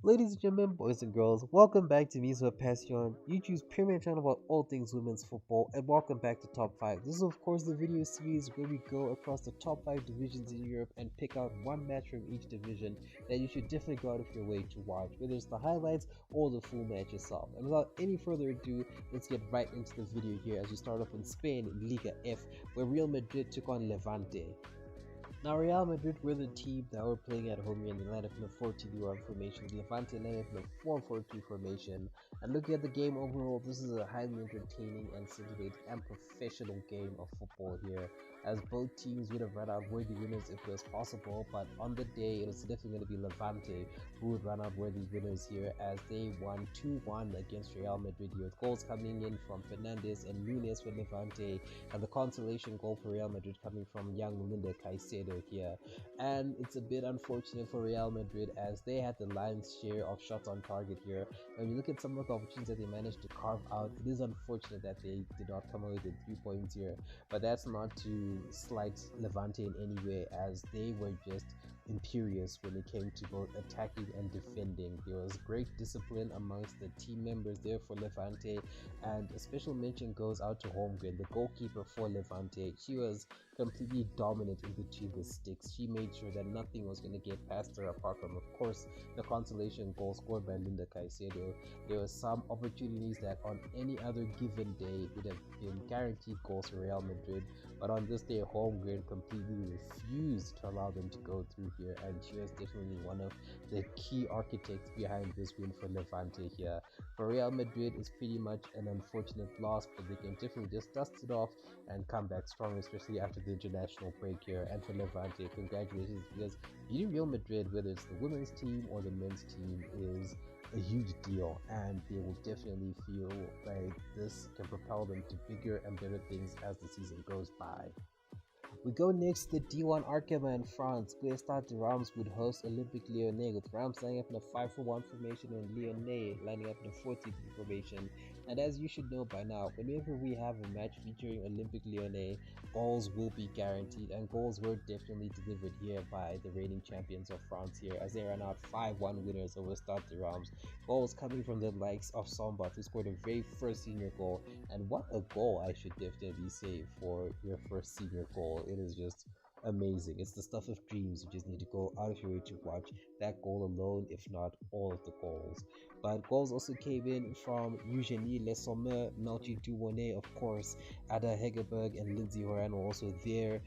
Ladies and gentlemen, boys and girls, welcome back to mismapasion, YouTube's premier channel about all things women's football, and welcome back to Top 5. This is of course the video series where we go across the top 5 divisions in Europe and pick out one match from each division that you should definitely go out of your way to watch, whether it's the highlights or the full match itself. And without any further ado, let's get right into the video here as we start off in Spain in Liga F, where Real Madrid took on Levante. Now, Real Madrid were the team that were playing at home here in the lineup in a 4-2-1 formation. Levante lineup in a 4-4-2 formation. And looking at the game overall, this is a highly entertaining and scintillating and professional game of football here, as both teams would have run out worthy winners if it was possible. But on the day, it was definitely going to be Levante who would run out worthy winners here, as they won 2-1 against Real Madrid here, with goals coming in from Fernandes and Nunes for Levante, and the consolation goal for Real Madrid coming from young Linda Caicedo here. And it's a bit unfortunate for Real Madrid, as they had the lion's share of shots on target here. When you look at some of the opportunities that they managed to carve out, it is unfortunate that they did not come away with 3 points here. But that's not to slight Levante in any way, as they were just imperious when it came to both attacking and defending. There was great discipline amongst the team members there for Levante, and a special mention goes out to Holmgren, the goalkeeper for Levante. She was completely dominant in between the sticks. She made sure that nothing was going to get past her, apart from, of course, the consolation goal scored by Linda Caicedo. There were some opportunities that on any other given day would have been guaranteed goals for Real Madrid, but on this day, Holmgren completely refused to allow them to go through here, and she was definitely one of the key architects behind this win for Levante here. For Real Madrid, it's pretty much an unfortunate loss, but they can definitely just dust it off and come back strong, especially after the international break here. And for Levante, congratulations, because beating Real Madrid, whether it's the women's team or the men's team, is a huge deal, and they will definitely feel like this can propel them to bigger and better things as the season goes by. We go next to the D1 Arkema in France, where Stade Reims would host Olympique Lyonnais, with Reims lining up in a 5-4-1 formation and Lyonnais lining up in a 4-3-3 formation. And as you should know by now, whenever we have a match featuring Olympique Lyonnais, goals will be guaranteed, and goals were definitely delivered here by the reigning champions of France here, as they ran out 5-1 winners over Stade Reims. Goals coming from the likes of Sombat, who scored a very first senior goal, and what a goal, I should definitely say, for your first senior goal. It is just amazing. It's the stuff of dreams. You just need to go out of your way to watch that goal alone, if not all of the goals. But goals also came in from Eugenie Le Sommer, Melchi Duwane, of course, Ada Hegerberg and Lindsay Horan were also there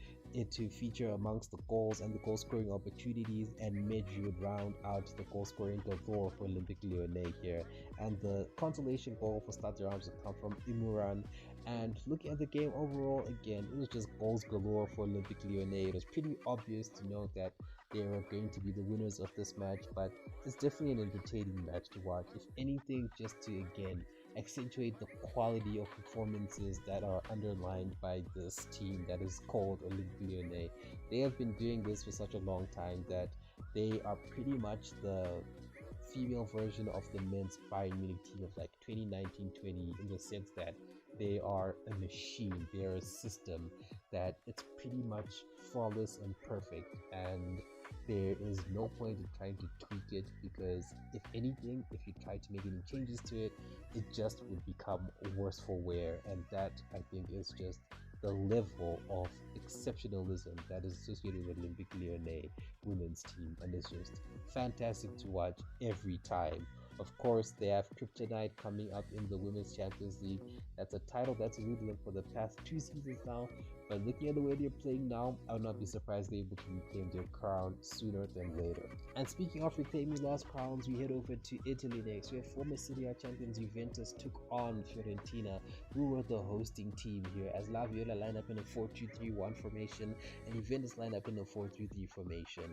to feature amongst the goals and the goal scoring opportunities, and Medji would round out the goal scoring galore for Olympique Lyonnais here. And the consolation goal for Stade Reims would come from Imuran. And looking at the game overall, again, it was just goals galore for Olympique Lyonnais. It was pretty obvious to know that they were going to be the winners of this match, but it's definitely an entertaining match to watch. If anything, just to again accentuate the quality of performances that are underlined by this team that is called Olympique Lyonnais. They have been doing this for such a long time that they are pretty much the female version of the men's Bayern Munich team of like 2019-20, in the sense that they are a machine, they are a system that it's pretty much flawless and perfect, and there is no point in trying to tweak it, because if anything, if you try to make any changes to it, it just would become worse for wear. And that, I think, is just the level of exceptionalism that is associated with Olympique Lyonnais women's team, and it's just fantastic to watch every time. Of course, they have Kryptonite coming up in the Women's Champions League. That's a title that's eluded them for the past 2 seasons now. But looking at the way they're playing now, I would not be surprised they're able to reclaim their crown sooner than later. And speaking of reclaiming lost crowns, we head over to Italy next, where former Serie A champions Juventus took on Fiorentina, who were the hosting team here, as La Viola lined up in a 4-2-3-1 formation and Juventus lined up in a 4-3-3 formation.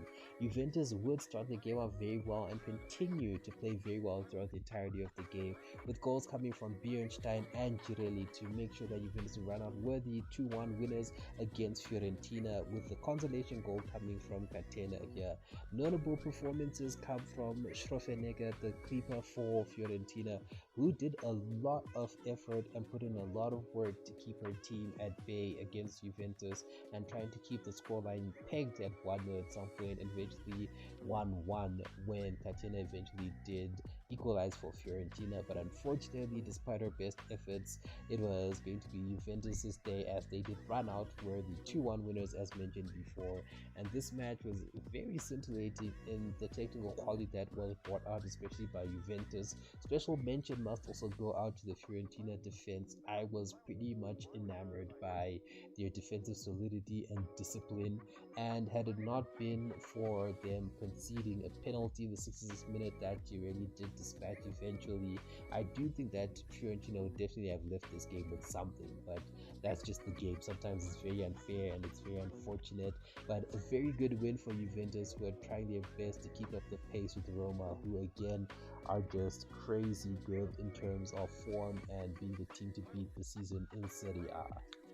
Juventus would start the game off very well and continue to play very well throughout the entirety of the game, with goals coming from Bernstein and Girelli to make sure that Juventus ran out worthy 2-1 winners against Fiorentina, with the consolation goal coming from Catena here. Notable performances come from Schroffenegger, the keeper for Fiorentina, who did a lot of effort and put in a lot of work to keep her team at bay against Juventus and trying to keep the scoreline pegged at 1-0 at some point, and eventually 1-1 when Tatiana eventually did equalize for Fiorentina. But unfortunately, despite her best efforts, it was going to be Juventus' day, as they did run out, were the 2-1 winners as mentioned before. And this match was very scintillating in the technical quality that was brought out, especially by Juventus. Special mention must also go out to the Fiorentina defense. I was pretty much enamored by their defensive solidity and discipline, and had it not been for them conceding a penalty in the 66th minute that you really did dispatch eventually, I do think that Fiorentina would definitely have left this game with something. But that's just the game. Sometimes it's very unfair and it's very unfortunate, but a very good win for Juventus, who are trying their best to keep up the pace with Roma, who again are just crazy good in terms of form and being the team to beat this season in Serie A.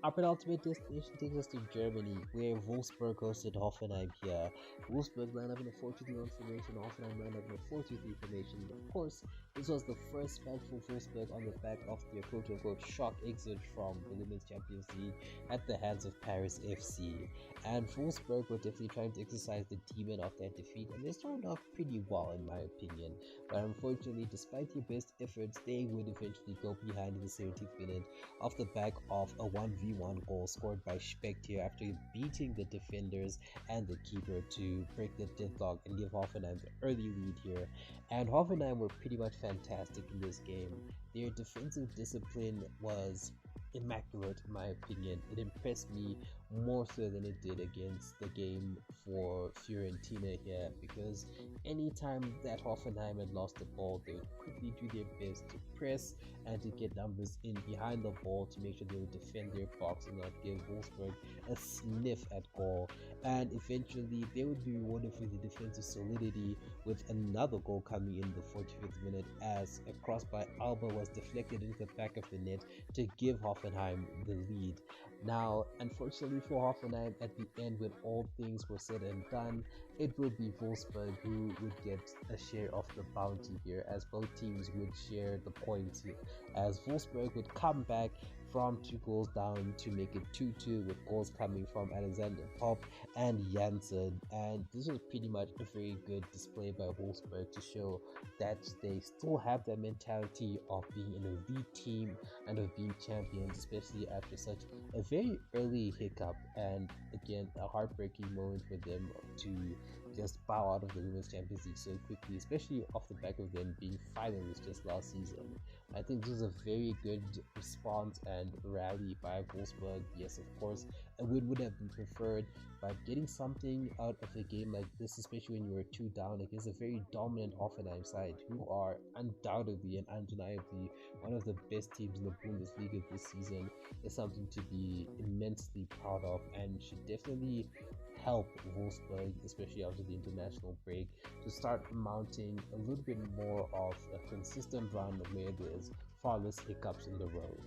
Our penultimate destination takes us to Germany, where Wolfsburg hosted Hoffenheim here. Wolfsburg lined up in a 4-2-3-1 formation, Hoffenheim lined up in a 4-2-3 formation. Of course, this was the first match for Wolfsburg on the back of their quote-unquote shock exit from the Women's Champions League at the hands of Paris FC. And Wolfsburg were definitely trying to exercise the demon of their defeat, and they started off pretty well in my opinion. But unfortunately, despite their best efforts, they would eventually go behind in the 17th minute off the back of a 1v1 goal scored by Specht here after beating the defenders and the keeper to break the deadlock and give Hoffenheim the early lead here. And Hoffenheim were pretty much fantastic in this game. Their defensive discipline was immaculate in my opinion. It impressed me more so than it did against the game for Fiorentina here, because anytime that Hoffenheim had lost the ball, they would quickly do their best to press and to get numbers in behind the ball to make sure they would defend their box and not give Wolfsburg a sniff at goal. And eventually they would be rewarded for the defensive solidity with another goal coming in the 45th minute, as a cross by Alba was deflected into the back of the net to give Hoffenheim the lead. Now, unfortunately for Hoffenheim, at the end, when all things were said and done, it would be Wolfsburg who would get a share of the bounty here, as both teams would share the points here, as Wolfsburg would come back from 2 goals down to make it 2-2, with goals coming from Alexander Popp and Janssen. And this was pretty much a very good display by Wolfsburg to show that they still have that mentality of being an elite team and of being champions, especially after such a very early hiccup, and again a heartbreaking moment for them to just bow out of the Women's Champions League so quickly, especially off the back of them being finalists just last season. I think this was a very good response and rally by Wolfsburg. Yes, of course, a win would have been preferred, but getting something out of a game like this, especially when you were 2 down against a very dominant Hoffenheim side, who are undoubtedly and undeniably one of the best teams in the Bundesliga this season, is something to be immensely proud of, and should definitely help Wolfsburg, especially after the international break, to start mounting a little bit more of a consistent run where there's far less hiccups in the road.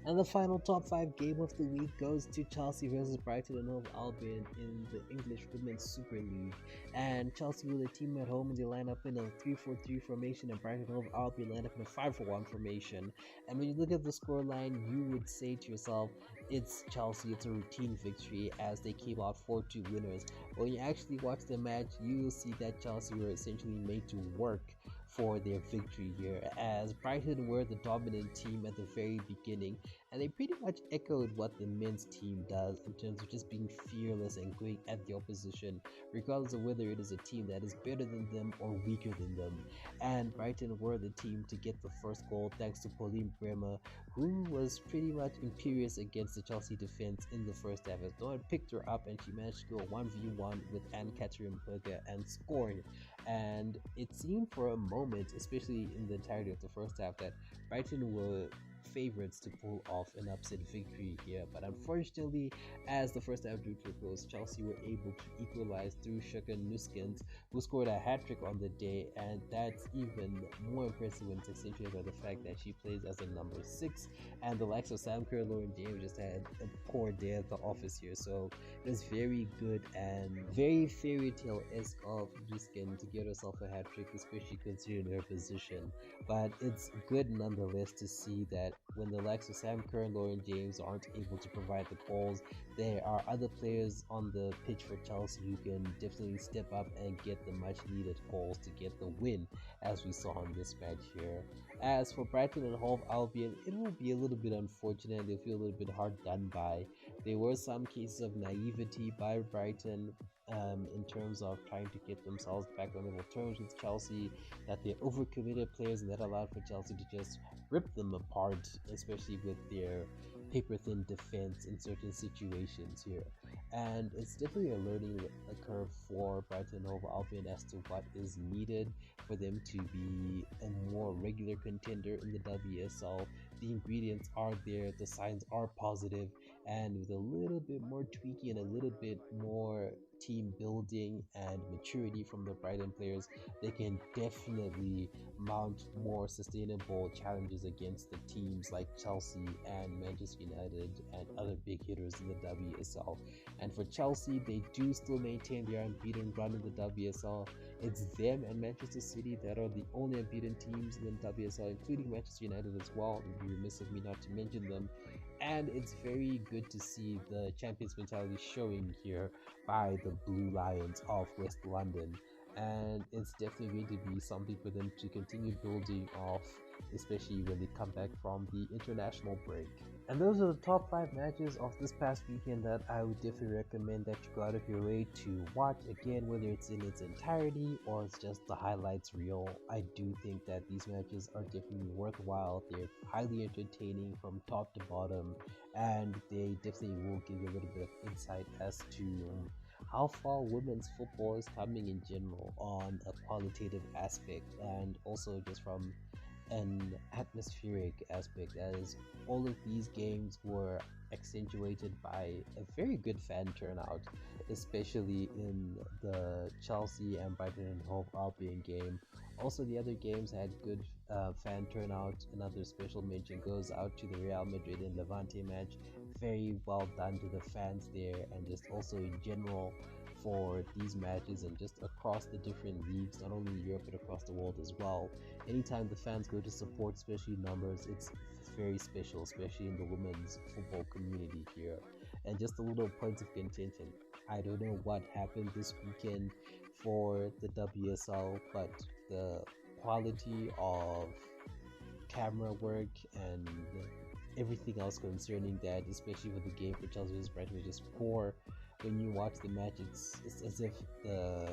And the final top 5 game of the week goes to Chelsea versus Brighton and Hove Albion in the English Women's Super League. And Chelsea were the team at home, and they line up in a 3-4-3 formation, and Brighton and Hove Albion line up in a 5-4-1 formation. And when you look at the scoreline, you would say to yourself, it's Chelsea, it's a routine victory, as they came out 4-2 winners. But when you actually watch the match, you will see that Chelsea were essentially made to work for their victory here, as Brighton were the dominant team at the very beginning, and they pretty much echoed what the men's team does in terms of just being fearless and going at the opposition, regardless of whether it is a team that is better than them or weaker than them. And Brighton were the team to get the first goal thanks to Pauline Bremer, who was pretty much imperious against the Chelsea defense in the first half, as no one picked her up and she managed to go 1v1 with Anne-Catherine Berger and scored. And it seemed for a moment, especially in the entirety of the first half, that Brighton were favorites to pull off an upset victory here, but unfortunately, as the first half drew to a close, Chelsea were able to equalize through Şükür Nuskens, who scored a hat-trick on the day, and that's even more impressive when it's accentuated by the fact that she plays as a number 6, and the likes of Sam Kerr, Lauren James just had a poor day at the office here, so it was very good and very fairy tale-esque of Nusken to get herself a hat-trick, especially considering her position. But it's good nonetheless to see that when the likes of Sam Kerr and Lauren James aren't able to provide the goals, there are other players on the pitch for Chelsea who can definitely step up and get the much needed goals to get the win, as we saw in this match here. As for Brighton and Hove Albion, it will be a little bit unfortunate. They feel a little bit hard done by. There were some cases of naivety by Brighton in terms of trying to get themselves back on level terms with Chelsea, that they overcommitted players, and that allowed for Chelsea to just rip them apart, especially with their paper-thin defense in certain situations here. And it's definitely a learning curve for Brighton Hove Albion as to what is needed for them to be a more regular contender in the WSL. The ingredients are there, the signs are positive, and with a little bit more tweaking and a little bit more team building and maturity from the Brighton players, they can definitely mount more sustainable challenges against the teams like Chelsea and Manchester United and other big hitters in the WSL. And for Chelsea, they do still maintain their unbeaten run in the WSL. It's them and Manchester City that are the only unbeaten teams in the WSL, including Manchester United as well. It would be remiss of me not to mention them. And it's very good to see the champions mentality showing here by the Blue Lions of West London. And it's definitely going to be something for them to continue building off, especially when they come back from the international break. And those are the top 5 matches of this past weekend that I would definitely recommend that you go out of your way to watch. Again, whether it's in its entirety or it's just the highlights reel, I do think that these matches are definitely worthwhile. They're highly entertaining from top to bottom, and they definitely will give you a little bit of insight as to how far women's football is coming in general on a qualitative aspect, and also just from an atmospheric aspect, as all of these games were accentuated by a very good fan turnout, especially in the Chelsea and Brighton and Hove Albion game. Also, the other games had good fan turnout. Another special mention goes out to the Real Madrid and Levante match. Very well done to the fans there, and just also in general for these matches and just across the different leagues, not only in Europe but across the world as well. Anytime the fans go to support, especially numbers, it's very special, especially in the women's football community here. And just a little point of contention, I don't know what happened this weekend for the WSL, but the quality of camera work and everything else concerning that, especially with the game for Chelsea vs Brighton, was just poor. When you watch the match, it's as if the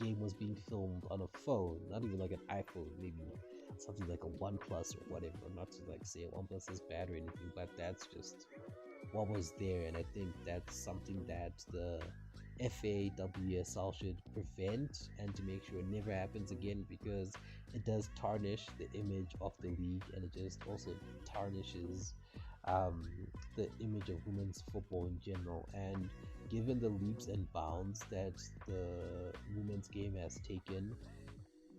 game was being filmed on a phone, not even like an iPhone, maybe something like a OnePlus or whatever. Not to like say OnePlus is bad or anything, but that's just what was there, and I think that's something that the FAWSL should prevent and to make sure it never happens again, because it does tarnish the image of the league, and it just also tarnishes the image of women's football in general. And given the leaps and bounds that the women's game has taken,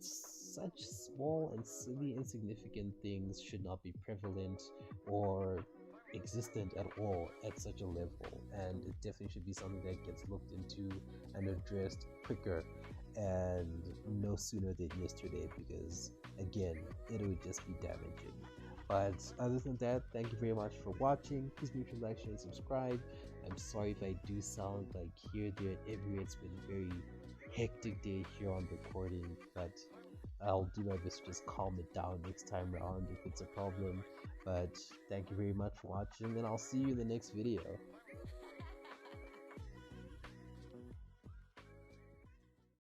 such small and silly insignificant things should not be prevalent or existent at all at such a level, and it definitely should be something that gets looked into and addressed quicker and no sooner than yesterday, because again, it would just be damaging. But other than that, thank you very much for watching. Please make sure to like, share, and subscribe. I'm sorry if I do sound like here, there, and everywhere. It's been a very hectic day here on recording, but I'll do my best to just calm it down next time around if it's a problem. But thank you very much for watching, and I'll see you in the next video.